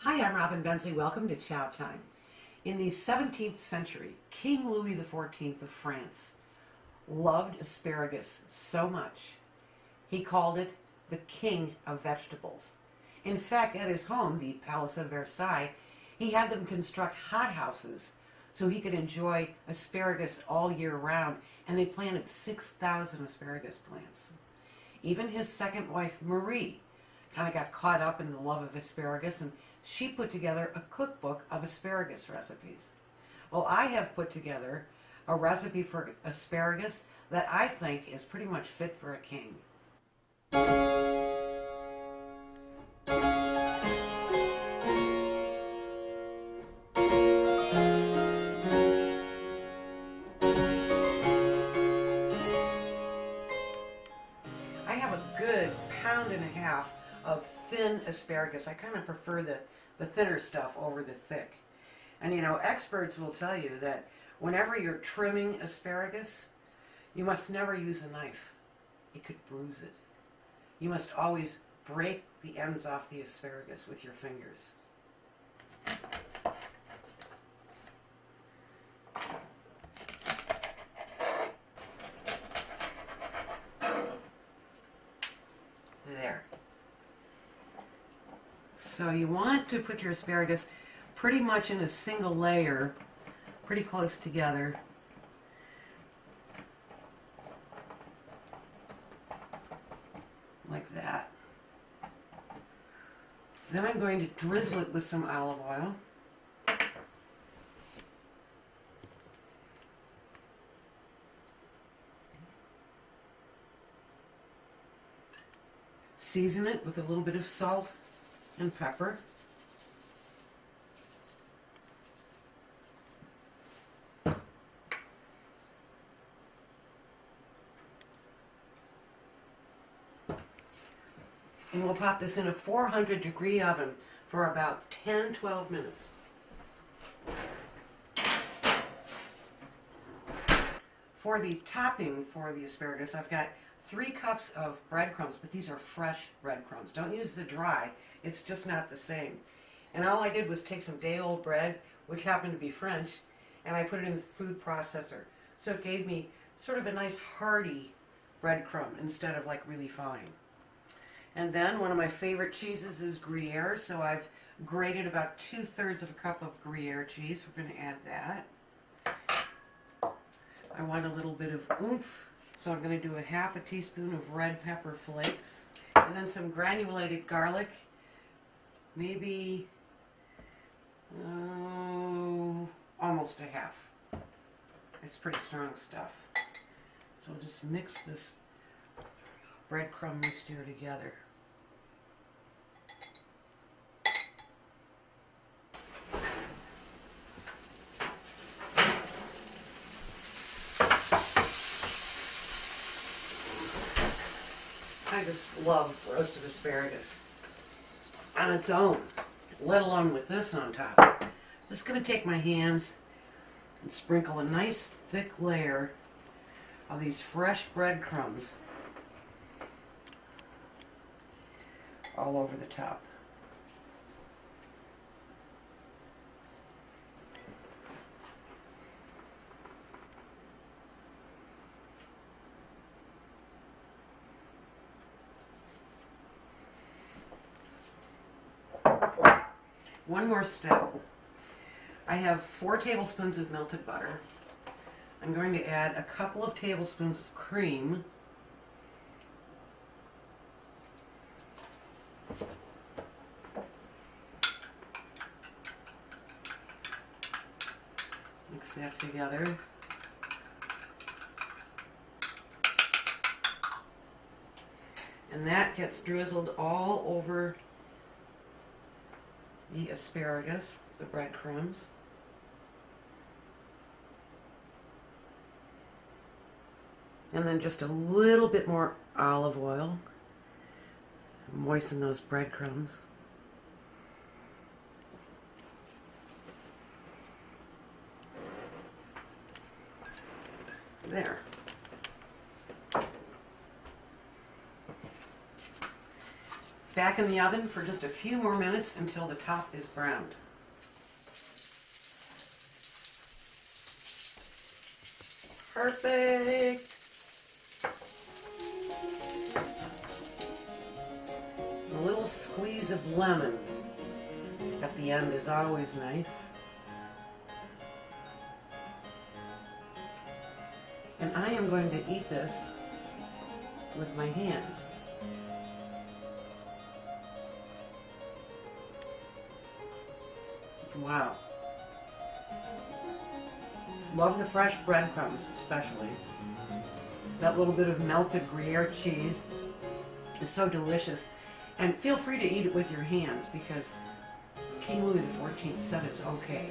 Hi, I'm Robin Bensley. Welcome to Chow Time. In the 17th century, King Louis XIV of France loved asparagus so much, he called it the king of vegetables. In fact, at his home, the Palace of Versailles, he had them construct hothouses so he could enjoy asparagus all year round, and they planted 6,000 asparagus plants. Even his second wife, Marie, kind of got caught up in the love of asparagus, and she put together a cookbook of asparagus recipes. Well, I have put together a recipe for asparagus that I think is pretty much fit for a king. I have a good pound and a half of thin asparagus. I kind of prefer the thinner stuff over the thick. And you know, experts will tell you that whenever you're trimming asparagus, you must never use a knife. It could bruise it. You must always break the ends off the asparagus with your fingers. There. So you want to put your asparagus pretty much in a single layer, pretty close together. Like that. Then I'm going to drizzle it with some olive oil. Season it with a little bit of salt and pepper. And we'll pop this in a 400-degree oven for about 10-12 minutes. For the topping for the asparagus, I've got 3 cups of breadcrumbs, but these are fresh breadcrumbs. Don't use the dry, it's just not the same. And all I did was take some day-old bread, which happened to be French, and I put it in the food processor. So it gave me sort of a nice hearty breadcrumb instead of like really fine. And then one of my favorite cheeses is Gruyere, so I've grated about 2/3 of a cup of Gruyere cheese. We're going to add that. I want a little bit of oomph, so I'm going to do a 1/2 teaspoon of red pepper flakes, and then some granulated garlic, maybe almost a half. It's pretty strong stuff. So we'll just mix this breadcrumb mixture together. I just love roasted asparagus on its own, let alone with this on top. Just going to take my hands and sprinkle a nice thick layer of these fresh breadcrumbs all over the top. One more step. I have 4 tablespoons of melted butter. I'm going to add a couple of tablespoons of cream. Mix that together. And that gets drizzled all over the asparagus, the breadcrumbs. And then just a little bit more olive oil. Moisten those breadcrumbs. There. Back in the oven for just a few more minutes until the top is browned. Perfect. A little squeeze of lemon at the end is always nice. And I am going to eat this with my hands. Wow. Love the fresh breadcrumbs, especially. That little bit of melted Gruyere cheese is so delicious. And feel free to eat it with your hands because King Louis XIV said it's okay.